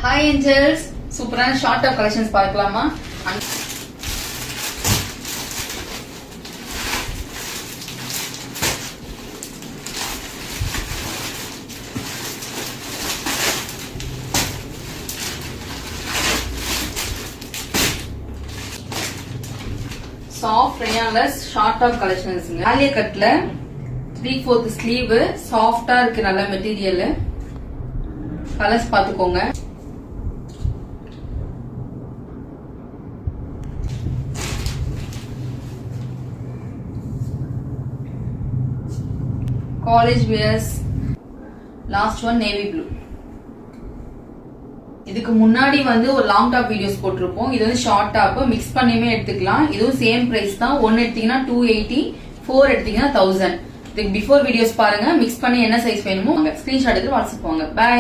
Hi angels, சூப்பரான short top collections பார்க்கலாமா? Soft rayon less short top collections. Alia கட்ல 3/4 sleeve, சாஃப்டா இருக்கு, நல்ல மெட்டீரியல். கலர்ஸ் பாத்துக்கோங்க. College wears. Last one navy blue. இதுக்கு முன்னாடி ஒரு லாங் டாப் வீடியோஸ் போட்டிருப்போம். இது ஷார்ட் டாப் மிக்ஸ் பண்ணியுமே எடுத்துக்கலாம். இதுவும் சேம் பிரைஸ் தான். 1 எடுத்தீங்கன்னா 280, 4 எடுத்தீங்கன்னா 1000. இதுக்கு பிஃபோர் வீடியோஸ் பாருங்க. மிக்ஸ் பண்ணி என்ன சைஸ் வேணுமோ ஸ்கிரீன்ஷாட் எடுத்து வாட்ஸ்அப் போங்க. பை.